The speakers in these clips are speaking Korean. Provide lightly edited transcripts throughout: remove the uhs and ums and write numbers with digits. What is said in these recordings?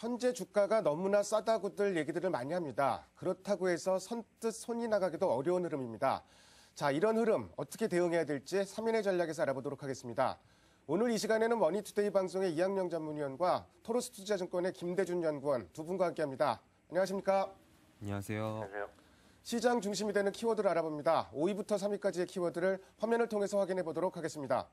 현재 주가가 너무나 싸다고들 얘기들을 많이 합니다. 그렇다고 해서 선뜻 손이 나가기도 어려운 흐름입니다. 자, 이런 흐름 어떻게 대응해야 될지 3인의 전략에서 알아보도록 하겠습니다. 오늘 이 시간에는 머니투데이 방송의 이학영 전문위원과 토로스투자증권의 김대준 연구원 두 분과 함께합니다. 안녕하십니까? 안녕하세요. 안녕하세요. 시장 중심이 되는 키워드를 알아봅니다. 5위부터 3위까지의 키워드를 화면을 통해서 확인해 보도록 하겠습니다.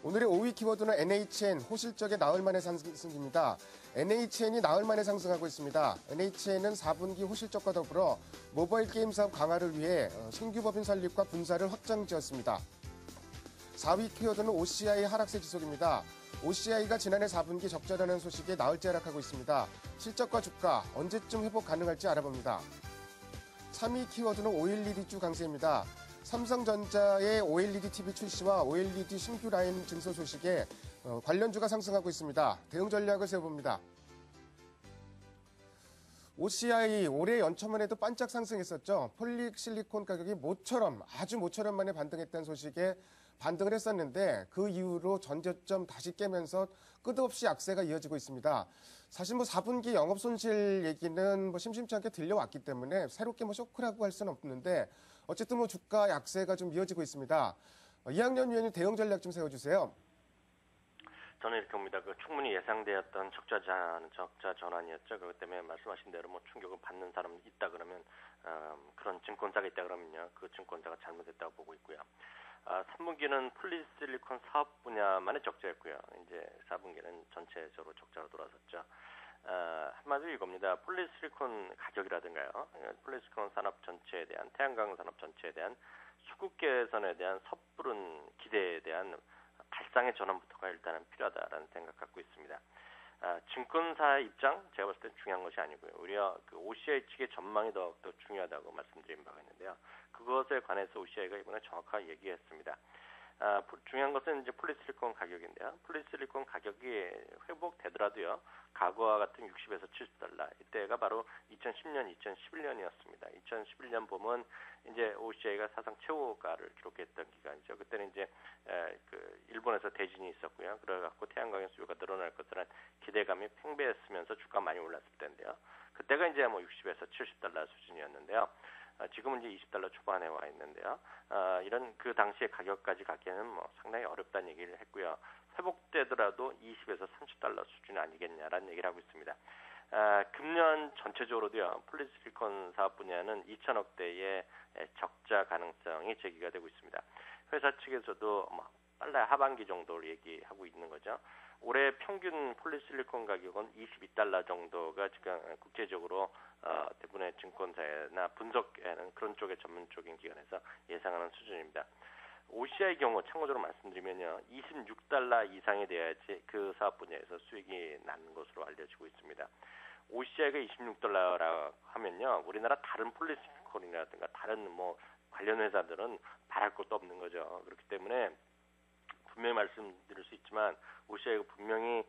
오늘의 5위 키워드는 NHN, 호실적의 나흘 만의 상승입니다. NHN이 나흘 만에 상승하고 있습니다. NHN은 4분기 호실적과 더불어 모바일 게임 사업 강화를 위해 신규 법인 설립과 분사를 확장지었습니다. 4위 키워드는 OCI 하락세 지속입니다. OCI가 지난해 4분기 적자라는 소식에 나흘째 하락하고 있습니다. 실적과 주가 언제쯤 회복 가능할지 알아봅니다. 3위 키워드는 OLED주 강세입니다. 삼성전자의 OLED TV 출시와 OLED 신규 라인 증설 소식에 관련주가 상승하고 있습니다. 대응 전략을 세워봅니다. OCI 올해 연초만 해도 반짝 상승했었죠. 폴리실리콘 가격이 아주 모처럼 만에 반등했다는 소식에 반등을 했었는데 그 이후로 전저점 다시 깨면서 끝없이 악세가 이어지고 있습니다. 사실 4분기 영업 손실 얘기는 심심치 않게 들려왔기 때문에 새롭게 쇼크라고 할 수는 없는데 어쨌든 주가 약세가 좀 이어지고 있습니다. 이학년 위원님 대응 전략 좀 세워주세요. 저는 이렇게 봅니다. 충분히 예상되었던 적자 전환이었죠. 그렇기 때문에 말씀하신 대로 충격을 받는 사람이 있다 그러면 그런 증권사가 있다 그러면요, 그 증권사가 잘못했다고 보고 있고요. 3분기는 폴리실리콘 사업 분야만의 적자였고요. 이제 4분기는 전체적으로 적자로 돌아섰죠. 한마디로 이겁니다. 폴리실리콘 가격이라든가요, 폴리실리콘 산업 전체에 대한, 태양광 산업 전체에 대한 수급 개선에 대한 섣부른 기대에 대한 발상의 전환부터가 일단은 필요하다라는 생각 갖고 있습니다. 증권사의 입장, 제가 봤을 때 중요한 것이 아니고요. 오히려 OCI 측의 전망이 더 중요하다고 말씀드린 바가 있는데요. 그것에 관해서 OCI가 이번에 정확하게 얘기했습니다. 중요한 것은 이제 폴리실리콘 가격인데요. 폴리실리콘 가격이 회복되더라도요, 과거와 같은 60에서 70달러, 이때가 바로 2010년, 2011년이었습니다. 2011년 보면 이제 OCI가 사상 최고가를 기록했던 기간이죠. 그때는 이제 일본에서 대진이 있었고요. 그래갖고 태양광의 수요가 늘어날 것이라는 기대감이 팽배했으면서 주가 많이 올랐을 때인데요. 그때가 이제 60에서 70달러 수준이었는데요. 지금은 이제 20달러 초반에 와 있는데요. 이런 그 당시의 가격까지 가기에는 상당히 어렵다는 얘기를 했고요. 회복되더라도 20에서 30달러 수준이 아니겠냐라는 얘기를 하고 있습니다. 금년 전체적으로도요, 폴리실리콘 사업 분야는 2천억대의 적자 가능성이 제기가 되고 있습니다. 회사 측에서도 빨라야 하반기 정도를 얘기하고 있는 거죠. 올해 평균 폴리실리콘 가격은 22달러 정도가 지금 국제적으로 대부분의 증권사나 분석하는 그런 쪽의 전문적인 기관에서 예상하는 수준입니다. OCI 경우 참고적으로 말씀드리면요, 26달러 이상이 돼야지 그 사업 분야에서 수익이 나는 것으로 알려지고 있습니다. OCI가 26달러라고 하면요, 우리나라 다른 폴리실리콘이라든가 다른 관련 회사들은 바랄 것도 없는 거죠. 그렇기 때문에 분명히 말씀드릴 수 있지만 OCI가 분명히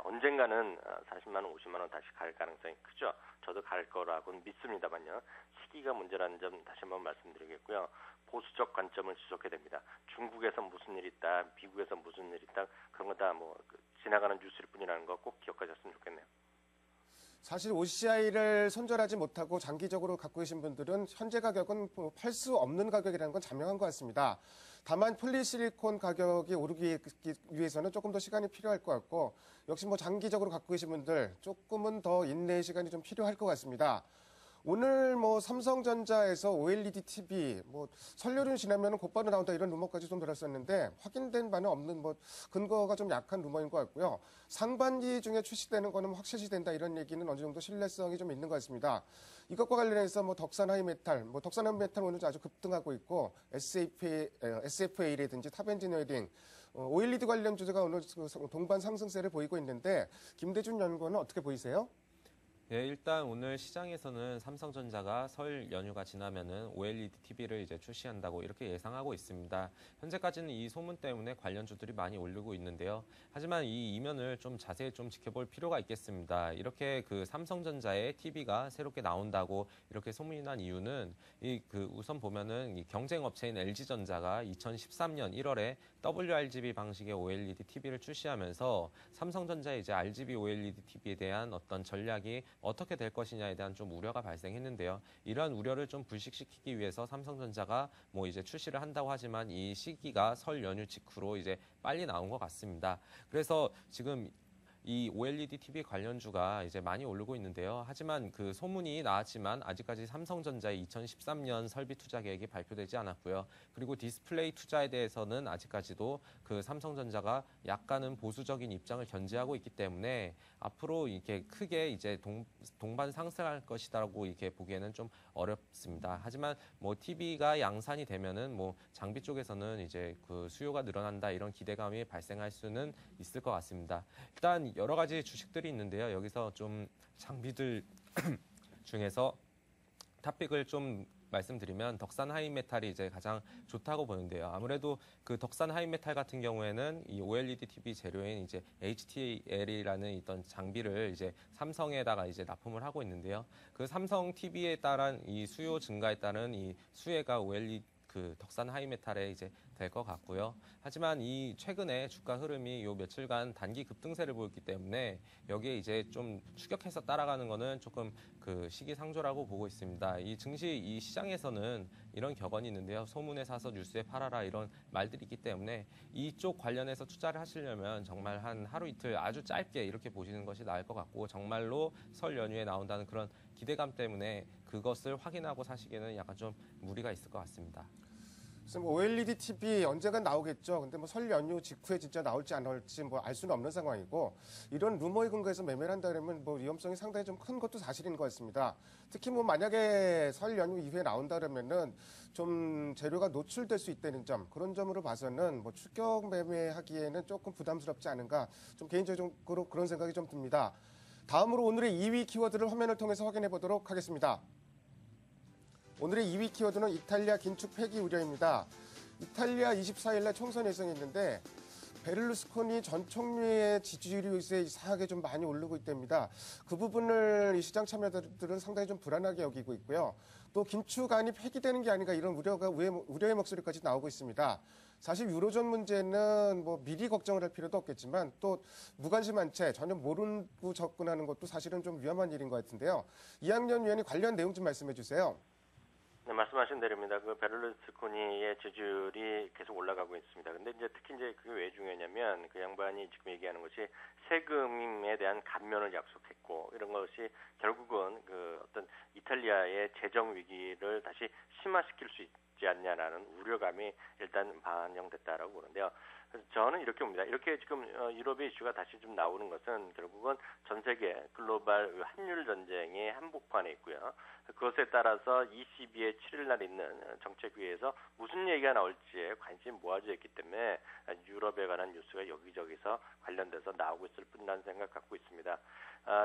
언젠가는 40만 원, 50만 원 다시 갈 가능성이 크죠. 저도 갈 거라고는 믿습니다만요. 시기가 문제라는 점 다시 한번 말씀드리겠고요. 보수적 관점을 지속해야 됩니다. 중국에서 무슨 일이 있다, 미국에서 무슨 일이 있다, 그런 거 다 지나가는 뉴스일 뿐이라는 거 꼭 기억하셨으면 좋겠네요. 사실 OCI를 손절하지 못하고 장기적으로 갖고 계신 분들은 현재 가격은 팔 수 없는 가격이라는 건 자명한 것 같습니다. 다만 폴리실리콘 가격이 오르기 위해서는 조금 더 시간이 필요할 것 같고, 역시 장기적으로 갖고 계신 분들 조금은 더 인내의 시간이 좀 필요할 것 같습니다. 오늘 삼성전자에서 OLED TV 설날이 지나면 곧바로 나온다 이런 루머까지 좀 들었었는데 확인된 바는 없는 근거가 좀 약한 루머인 것 같고요. 상반기 중에 출시되는 거는 확실시 된다 이런 얘기는 어느 정도 신뢰성이 좀 있는 것 같습니다. 이것과 관련해서 덕산 하이메탈, 덕산 하이메탈 오늘 아주 급등하고 있고 SFA라든지 탑엔지니어링, OLED 관련 주제가 오늘 동반 상승세를 보이고 있는데 김대준 연구원은 어떻게 보이세요? 네, 일단 오늘 시장에서는 삼성전자가 설 연휴가 지나면은 OLED TV를 이제 출시한다고 이렇게 예상하고 있습니다. 현재까지는 이 소문 때문에 관련주들이 많이 오르고 있는데요. 하지만 이 이면을 좀 자세히 좀 지켜볼 필요가 있겠습니다. 이렇게 그 삼성전자의 TV가 새롭게 나온다고 이렇게 소문이 난 이유는 우선 보면은 이 경쟁 업체인 LG전자가 2013년 1월에 WRGB 방식의 OLED TV를 출시하면서 삼성전자의 이제 RGB OLED TV에 대한 어떤 전략이 어떻게 될 것이냐에 대한 좀 우려가 발생했는데요. 이러한 우려를 좀 불식시키기 위해서 삼성전자가 뭐 이제 출시를 한다고 하지만 이 시기가 설 연휴 직후로 이제 빨리 나온 것 같습니다. 그래서 지금 이 OLED TV 관련주가 이제 많이 오르고 있는데요. 하지만 그 소문이 나왔지만 아직까지 삼성전자의 2013년 설비 투자 계획이 발표되지 않았고요. 그리고 디스플레이 투자에 대해서는 아직까지도 그 삼성전자가 약간은 보수적인 입장을 견지하고 있기 때문에 앞으로 이렇게 크게 이제 동반 상승할 것이다라고 이렇게 보기에는 좀 어렵습니다. 하지만 뭐 TV가 양산이 되면은 뭐 장비 쪽에서는 이제 그 수요가 늘어난다 이런 기대감이 발생할 수는 있을 것 같습니다. 일단 여러 가지 주식들이 있는데요. 여기서 좀 장비들 중에서 탑픽을 좀 말씀드리면 덕산 하이메탈이 이제 가장 좋다고 보는데요. 아무래도 그 덕산 하이메탈 같은 경우에는 이 OLED TV 재료인 이제 HTL이라는 있던 장비를 이제 삼성에다가 이제 납품을 하고 있는데요. 그 삼성 TV에 따른 이 수요 증가에 따른 이 수혜가 OLED 그 덕산 하이메탈에 이제 될 것 같고요. 하지만 이 최근에 주가 흐름이 요 며칠간 단기 급등세를 보였기 때문에 여기에 이제 좀 추격해서 따라가는 거는 조금 그 시기상조라고 보고 있습니다. 이 증시 이 시장에서는 이런 격언이 있는데요. 소문에 사서 뉴스에 팔아라 이런 말들이 있기 때문에 이쪽 관련해서 투자를 하시려면 정말 한 하루 이틀 아주 짧게 이렇게 보시는 것이 나을 것 같고 정말로 설 연휴에 나온다는 그런 기대감 때문에 그것을 확인하고 사시기에는 약간 좀 무리가 있을 것 같습니다. 뭐 OLED TV 언젠가 나오겠죠. 근데 뭐 설 연휴 직후에 진짜 나올지 안 나올지 뭐 알 수는 없는 상황이고 이런 루머에 근거해서 매매를 한다 그러면 뭐 위험성이 상당히 좀 큰 것도 사실인 것 같습니다. 특히 뭐 만약에 설 연휴 이후에 나온다 그러면은 좀 재료가 노출될 수 있다는 점 그런 점으로 봐서는 뭐 추격 매매하기에는 조금 부담스럽지 않은가 좀 개인적으로 그런 생각이 좀 듭니다. 다음으로 오늘의 2위 키워드를 화면을 통해서 확인해 보도록 하겠습니다. 오늘의 2위 키워드는 이탈리아 긴축 폐기 우려입니다. 이탈리아 24일 날 총선 예정이 있는데 베를루스코니 전 총리의 지지율이 요새 이상하게 좀 많이 오르고 있답니다. 그 부분을 이 시장 참여자들은 상당히 좀 불안하게 여기고 있고요. 또 긴축안이 폐기되는 게 아닌가 이런 우려의 목소리까지 나오고 있습니다. 사실 유로존 문제는 뭐 미리 걱정을 할 필요도 없겠지만 또 무관심한 채 전혀 모르고 접근하는 것도 사실은 좀 위험한 일인 것 같은데요. 이학년 위원이 관련 내용 좀 말씀해 주세요. 네, 말씀하신 대로입니다. 그 베를루스코니의 지지율이 계속 올라가고 있습니다. 근데 이제 특히 이제 그게 왜 중요하냐면 그 양반이 지금 얘기하는 것이 세금에 대한 감면을 약속했고 이런 것이 결국은 그 어떤 이탈리아의 재정 위기를 다시 심화시킬 수 있지 않냐라는 우려감이 일단 반영됐다라고 보는데요. 그래서 저는 이렇게 봅니다. 이렇게 지금 유럽의 이슈가 다시 좀 나오는 것은 결국은 전 세계 글로벌 환율 전쟁의 한복판에 있고요. 그것에 따라서 22의 7일 날 있는 정책회의에서 무슨 얘기가 나올지에 관심이 모아져 있기 때문에 유럽에 관한 뉴스가 여기저기서 관련돼서 나오고 있을 뿐이라는 생각 갖고 있습니다.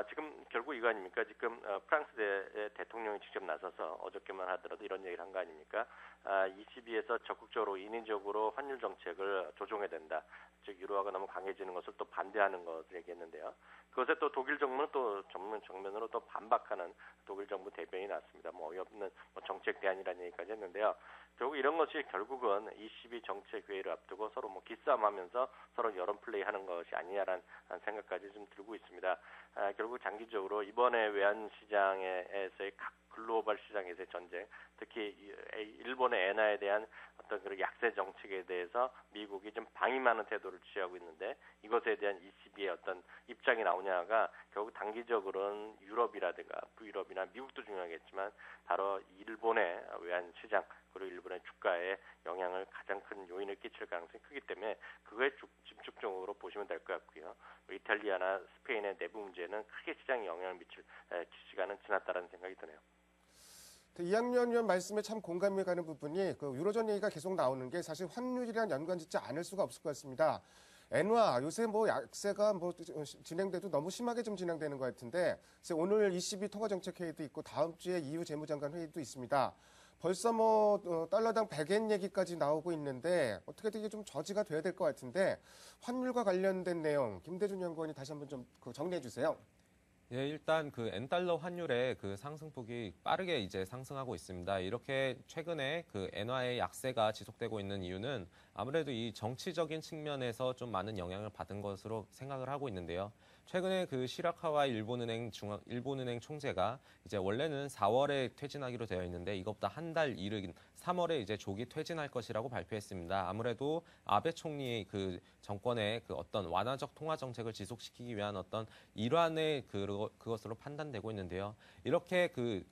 지금 결국 이거 아닙니까? 지금 프랑스 대통령이 직접 나서서 어저께만 하더라도 이런 얘기를 한 거 아닙니까? 22에서 적극적으로 인위적으로 환율 정책을 조정해야 된다. 즉 유로화가 너무 강해지는 것을 또 반대하는 것을 얘기했는데요. 그것에 또 독일 정부는 또 정면으로 또 반박하는 독일 정부 대변이 났습니다. 뭐 어이없는 정책 대안이라는 얘기까지 했는데요. 결국 이런 것이 결국은 22 정책 회의를 앞두고 서로 뭐 기싸움하면서 서로 여론 플레이하는 것이 아니냐라는 생각까지 좀 들고 있습니다. 결국 장기적으로 이번에 외환 시장에서의 각 글로벌 시장에서의 전쟁, 특히 일본의 엔화에 대한 어떤 그런 약세 정책에 대해서 미국이 좀 방임하는 태도를 취하고 있는데 이것에 대한 ECB의 어떤 입장이 나오냐가 결국 단기적으로는 유럽이라든가 북유럽이나 미국도 중요하겠지만 바로 일본의 외환 시장 그리고 일본의 주가에 영향을 가장 큰 요인을 끼칠 가능성이 크기 때문에 그거에 집중적으로 보시면 될 것 같고요. 이탈리아나 스페인의 내부 문제는 크게 시장에 영향을 미칠 시간은 지났다는 생각이 드네요. 이학년 위원 말씀에 참 공감이 가는 부분이 그 유로존 얘기가 계속 나오는 게 사실 환율이랑 연관짓지 않을 수가 없을 것 같습니다. 엔화 요새 뭐 약세가 뭐 진행돼도 너무 심하게 좀 진행되는 것 같은데 그래서 오늘 ECB 통화정책회의도 있고 다음 주에 EU 재무장관 회의도 있습니다. 벌써 뭐 달러당 100엔 얘기까지 나오고 있는데 어떻게든 이게 좀 저지가 돼야 될 것 같은데 환율과 관련된 내용 김대중 연구원이 다시 한번 좀 정리해 주세요. 예, 일단 그 엔달러 환율의 그 상승폭이 빠르게 이제 상승하고 있습니다. 이렇게 최근에 그 엔화의 약세가 지속되고 있는 이유는 아무래도 이 정치적인 측면에서 좀 많은 영향을 받은 것으로 생각을 하고 있는데요. 최근에 그 시라카와 일본은행 총재가 이제 원래는 4월에 퇴진하기로 되어 있는데 이것보다 한 달 이른 3월에 이제 조기 퇴진할 것이라고 발표했습니다. 아무래도 아베 총리의 그 정권의 그 어떤 완화적 통화 정책을 지속시키기 위한 어떤 일환의 그것으로 판단되고 있는데요. 이렇게 그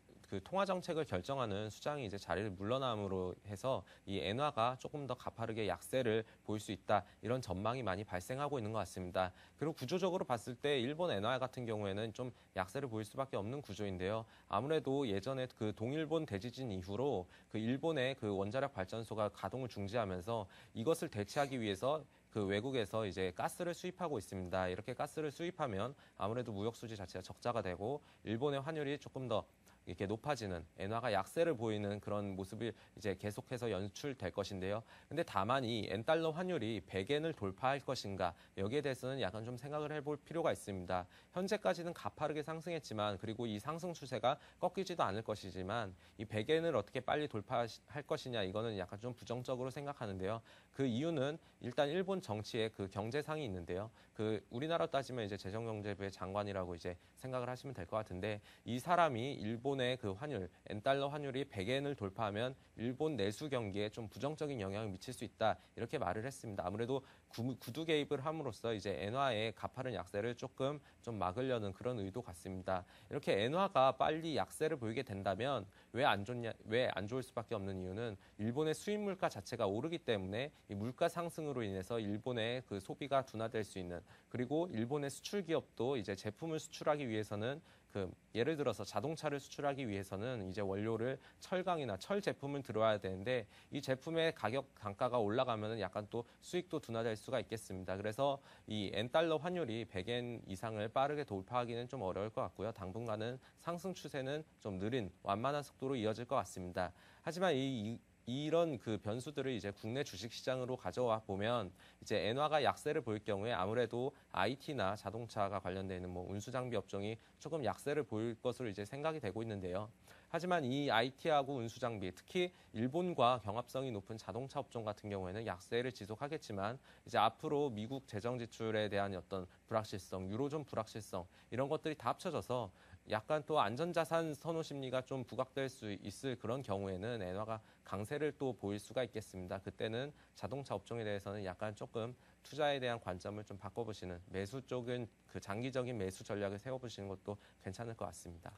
통화 정책을 결정하는 수장이 이제 자리를 물러남으로 해서 이 엔화가 조금 더 가파르게 약세를 보일 수 있다 이런 전망이 많이 발생하고 있는 것 같습니다. 그리고 구조적으로 봤을 때 일본 엔화 같은 경우에는 좀 약세를 보일 수밖에 없는 구조인데요. 아무래도 예전에 그 동일본 대지진 이후로 그 일본의 그 원자력 발전소가 가동을 중지하면서 이것을 대체하기 위해서 그 외국에서 이제 가스를 수입하고 있습니다. 이렇게 가스를 수입하면 아무래도 무역 수지 자체가 적자가 되고 일본의 환율이 조금 더 이렇게 높아지는 엔화가 약세를 보이는 그런 모습이 이제 계속해서 연출될 것인데요. 근데 다만 이 엔달러 환율이 100엔을 돌파할 것인가 여기에 대해서는 약간 좀 생각을 해볼 필요가 있습니다. 현재까지는 가파르게 상승했지만 그리고 이 상승 추세가 꺾이지도 않을 것이지만 이 100엔을 어떻게 빨리 돌파할 것이냐 이거는 약간 좀 부정적으로 생각하는데요. 그 이유는 일단 일본 정치에 그 경제상이 있는데요. 그 우리나라 따지면 이제 재정경제부의 장관이라고 이제 생각을 하시면 될 것 같은데 이 사람이 일본의 그 환율, 엔달러 환율이 100엔을 돌파하면 일본 내수 경기에 좀 부정적인 영향을 미칠 수 있다 이렇게 말을 했습니다. 아무래도 구두 개입을 함으로써 이제 엔화의 가파른 약세를 조금 좀 막으려는 그런 의도 같습니다. 이렇게 엔화가 빨리 약세를 보이게 된다면 왜 안 좋을 수밖에 없는 이유는 일본의 수입 물가 자체가 오르기 때문에 이 물가 상승으로 인해서 일본의 그 소비가 둔화될 수 있는 그리고 일본의 수출 기업도 이제 제품을 수출하기 위해서는 그 예를 들어서 자동차를 수출하기 위해서는 이제 원료를 철강이나 철 제품을 들어와야 되는데 이 제품의 가격 단가가 올라가면은 약간 또 수익도 둔화될 수가 있겠습니다. 그래서 이 엔달러 환율이 100엔 이상을 빠르게 돌파하기는 좀 어려울 것 같고요. 당분간은 상승 추세는 좀 느린 완만한 속도로 이어질 것 같습니다. 하지만 이런 그 변수들을 이제 국내 주식 시장으로 가져와 보면 이제 엔화가 약세를 보일 경우에 아무래도 IT나 자동차가 관련되어 있는 뭐 운수 장비 업종이 조금 약세를 보일 것으로 이제 생각이 되고 있는데요. 하지만 이 IT하고 운수 장비, 특히 일본과 경합성이 높은 자동차 업종 같은 경우에는 약세를 지속하겠지만 이제 앞으로 미국 재정 지출에 대한 어떤 불확실성, 유로존 불확실성 이런 것들이 다 합쳐져서 약간 또 안전자산 선호 심리가 좀 부각될 수 있을 그런 경우에는 엔화가 강세를 또 보일 수가 있겠습니다. 그때는 자동차 업종에 대해서는 약간 조금 투자에 대한 관점을 좀 바꿔보시는 매수 쪽은 그 장기적인 매수 전략을 세워보시는 것도 괜찮을 것 같습니다.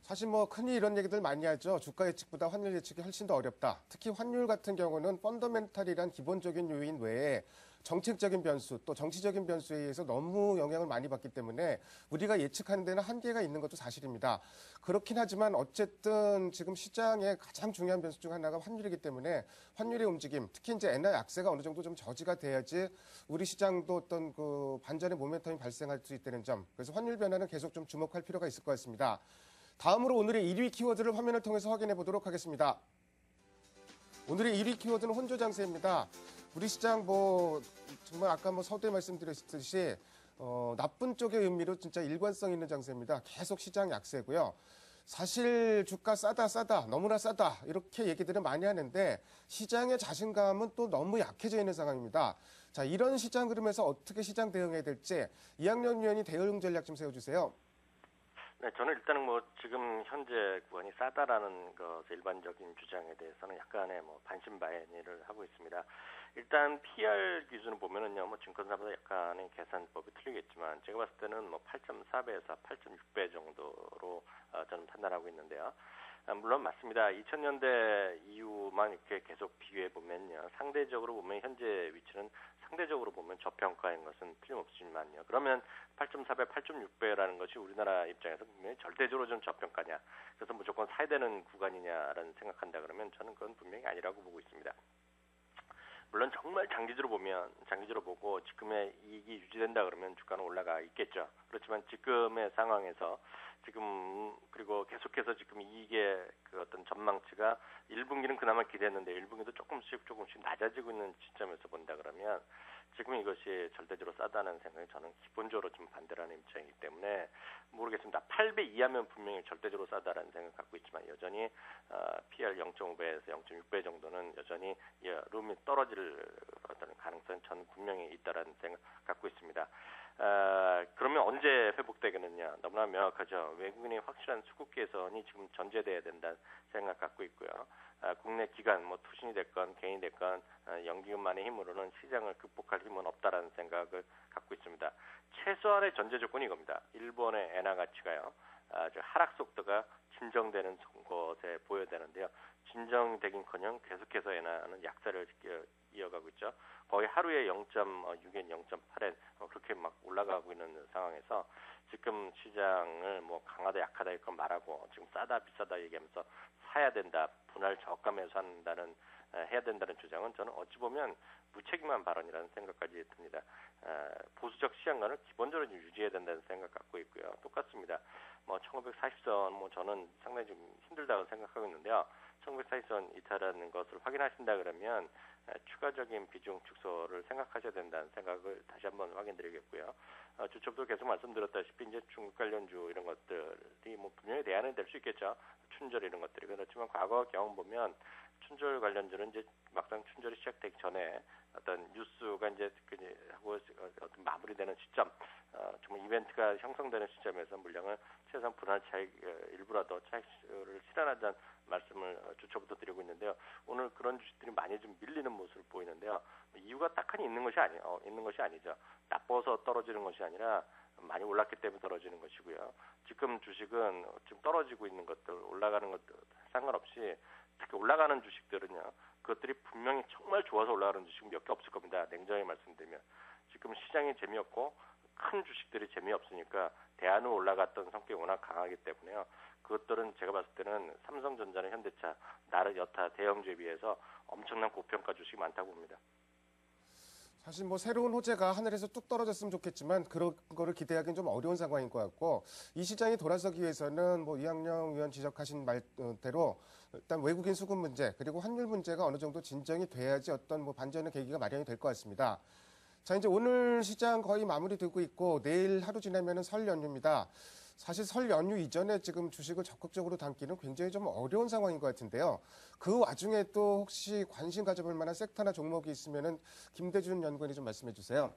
사실 뭐 흔히 이런 얘기들 많이 하죠. 주가 예측보다 환율 예측이 훨씬 더 어렵다. 특히 환율 같은 경우는 펀더멘탈이란 기본적인 요인 외에 정책적인 변수 또 정치적인 변수에 의해서 너무 영향을 많이 받기 때문에 우리가 예측하는 데는 한계가 있는 것도 사실입니다. 그렇긴 하지만 어쨌든 지금 시장의 가장 중요한 변수 중 하나가 환율이기 때문에 환율의 움직임, 특히 이제 엔화 약세가 어느 정도 좀 저지가 돼야지 우리 시장도 어떤 그 반전의 모멘텀이 발생할 수 있다는 점. 그래서 환율 변화는 계속 좀 주목할 필요가 있을 것 같습니다. 다음으로 오늘의 1위 키워드를 화면을 통해서 확인해 보도록 하겠습니다. 오늘의 1위 키워드는 혼조 장세입니다. 우리 시장 뭐 정말 아까 뭐 서두에 말씀드렸듯이 나쁜 쪽의 의미로 진짜 일관성 있는 장세입니다. 계속 시장 약세고요. 사실 주가 싸다 너무나 싸다 이렇게 얘기들을 많이 하는데 시장의 자신감은 또 너무 약해져 있는 상황입니다. 자, 이런 시장 흐름에서 어떻게 시장 대응해야 될지 이학년 위원이 대응 전략 좀 세워주세요. 네, 저는 일단은 뭐 지금 현재 구간이 싸다라는 것 일반적인 주장에 대해서는 약간의 뭐 반신반의를 하고 있습니다. 일단 PR 기준을 보면은요, 뭐 증권사마다 약간의 계산법이 틀리겠지만 제가 봤을 때는 뭐 8.4배에서 8.6배 정도로 저는 판단하고 있는데요. 물론 맞습니다. 2000년대 이후만 이렇게 계속 비교해 보면요, 상대적으로 보면 현재 위치는 상대적으로 보면 저평가인 것은 틀림없지만요. 그러면 8.4배, 8.6배라는 것이 우리나라 입장에서 분명히 절대적으로 좀 저평가냐, 그래서 무조건 사야 되는 구간이냐라는 생각한다 그러면 저는 그건 분명히 아니라고 보고 있습니다. 물론 정말 장기적으로 보고 지금의 이익이 유지된다 그러면 주가는 올라가 있겠죠. 그렇지만 지금의 상황에서 지금 그리고 계속해서 지금 이익의 그 어떤 전망치가 1분기는 그나마 기대했는데 1분기도 조금씩 낮아지고 있는 시점에서 본다 그러면 지금 이것이 절대적으로 싸다는 생각이 저는 기본적으로 좀 반대라는 입장이기 때문에 모르겠습니다. 8배 이하면 분명히 절대적으로 싸다라는 생각을 갖고 있지만 여전히 PR 0.5배에서 0.6배 정도는 여전히 룸이 떨어질 어떤 가능성은 저는 분명히 있다라는 생각 갖고 있습니다. 그러면 언제 회복되겠느냐? 너무나 명확하죠. 외국인의 확실한 수급 개선이 지금 전제돼야 된다는 생각 갖고 있고요. 국내 기관, 투신이 됐건 개인이 됐건 연기금만의 힘으로는 시장을 극복할 힘은 없다라는 생각을 갖고 있습니다. 최소한의 전제 조건이 이겁니다. 일본의 엔화 가치가요. 하락 속도가 진정되는 것에 보여야 되는데요. 진정되긴커녕 계속해서 엔화는 약세를 이어가고 있죠. 거의 하루에 0.6엔, 0.8엔 그렇게 막 올라가고 있는 상황에서 지금 시장을 강하다 약하다 이렇게 말하고 지금 싸다 비싸다 얘기하면서 사야 된다, 분할 저가 매수한다는 해야 된다는 주장은 저는 어찌 보면 무책임한 발언이라는 생각까지 듭니다. 보수적 시장관을 기본적으로 좀 유지해야 된다는 생각 갖고 있고요. 똑같습니다. 1940선 저는 상당히 좀 힘들다고 생각하고 있는데요. 1940선 이탈하는 것을 확인하신다 그러면 추가적인 비중 축소를 생각하셔야 된다는 생각을 다시 한번 확인드리겠고요. 주초부터 계속 말씀드렸다시피 이제 중국 관련주 이런 것들이 분명히 대안은 될 수 있겠죠. 춘절 이런 것들이. 그렇지만 과거 경험 보면 춘절 관련주는 이제 막상 춘절이 시작되기 전에 어떤 뉴스가 이제 하고 어떤 마무리되는 시점, 정말 이벤트가 형성되는 시점에서 물량을 최소한 분할 차익 일부라도 차익을 실현하자는 말씀을 주초부터 드리고 있는데요. 오늘 그런 주식들이 많이 좀 밀리는 모습을 보이는데요. 이유가 딱하니 있는 것이 아니죠. 나빠서 떨어지는 것이 아니라 많이 올랐기 때문에 떨어지는 것이고요. 지금 주식은 지금 떨어지고 있는 것들, 올라가는 것들 상관없이 특히 올라가는 주식들은요. 그것들이 분명히 정말 좋아서 올라가는 주식은 몇 개 없을 겁니다. 냉정히 말씀드리면. 지금 시장이 재미없고 큰 주식들이 재미없으니까 대안으로 올라갔던 성격이 워낙 강하기 때문에요. 그것들은 제가 봤을 때는 삼성전자나 현대차, 나를 여타 대형주에 비해서 엄청난 고평가 주식이 많다고 봅니다. 사실 새로운 호재가 하늘에서 뚝 떨어졌으면 좋겠지만 그런 거를 기대하기는 좀 어려운 상황인 것 같고 이 시장이 돌아서기 위해서는 이학영 의원 지적하신 말대로 일단 외국인 수급 문제 그리고 환율 문제가 어느 정도 진정이 돼야지 어떤 반전의 계기가 마련이 될 것 같습니다. 자, 이제 오늘 시장 거의 마무리되고 있고 내일 하루 지나면은 설 연휴입니다. 사실 설 연휴 이전에 지금 주식을 적극적으로 담기는 굉장히 좀 어려운 상황인 것 같은데요. 그 와중에 또 혹시 관심 가져볼 만한 섹터나 종목이 있으면은 김대준 연구원이 좀 말씀해 주세요.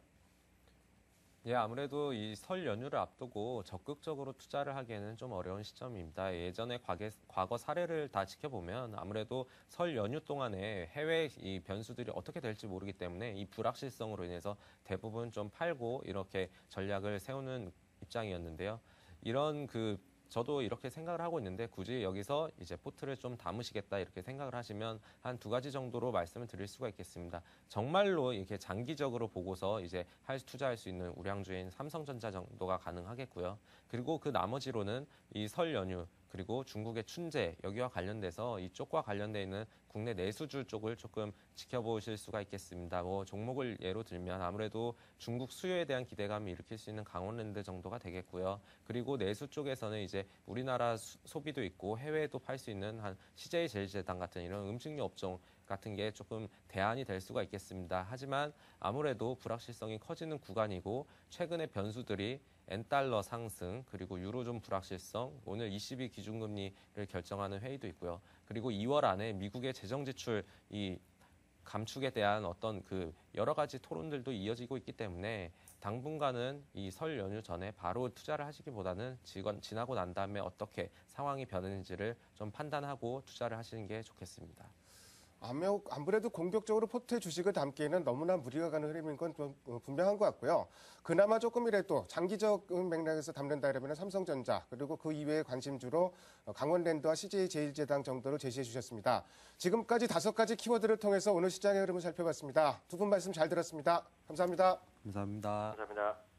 예, 아무래도 이 설 연휴를 앞두고 적극적으로 투자를 하기에는 좀 어려운 시점입니다. 예전에 과거 사례를 다 지켜보면 아무래도 설 연휴 동안에 해외 이 변수들이 어떻게 될지 모르기 때문에 이 불확실성으로 인해서 대부분 좀 팔고 이렇게 전략을 세우는 입장이었는데요. 저도 이렇게 생각을 하고 있는데 굳이 여기서 이제 포트를 좀 담으시겠다 이렇게 생각을 하시면 한 2가지 정도로 말씀을 드릴 수가 있겠습니다. 정말로 이렇게 장기적으로 보고서 이제 투자할 수 있는 우량주인 삼성전자 정도가 가능하겠고요. 그리고 그 나머지로는 이 설 연휴 그리고 중국의 춘제 여기와 관련돼서 이쪽과 관련돼 있는 국내 내수주 쪽을 조금 지켜보실 수가 있겠습니다. 종목을 예로 들면 아무래도 중국 수요에 대한 기대감을 일으킬 수 있는 강원랜드 정도가 되겠고요. 그리고 내수 쪽에서는 이제 우리나라 소비도 있고 해외에도 팔 수 있는 한 CJ 제일제당 같은 이런 음식료 업종 같은 게 조금 대안이 될 수가 있겠습니다. 하지만 아무래도 불확실성이 커지는 구간이고 최근의 변수들이 엔달러 상승 그리고 유로존 불확실성 오늘 ECB 기준금리를 결정하는 회의도 있고요. 그리고 2월 안에 미국의 재정 지출 이 감축에 대한 어떤 여러 가지 토론들도 이어지고 있기 때문에 당분간은 이 설 연휴 전에 바로 투자를 하시기보다는 지나고 난 다음에 어떻게 상황이 변하는지를 좀 판단하고 투자를 하시는 게 좋겠습니다. 아무래도 공격적으로 포트에 주식을 담기에는 너무나 무리가 가는 흐름인 건 좀 분명한 것 같고요. 그나마 조금이라도 장기적 맥락에서 담는다 이러면 삼성전자 그리고 그 이외의 관심주로 강원랜드와 CJ 제일제당 정도를 제시해 주셨습니다. 지금까지 5가지 키워드를 통해서 오늘 시장의 흐름을 살펴봤습니다. 두 분 말씀 잘 들었습니다. 감사합니다. 감사합니다. 감사합니다.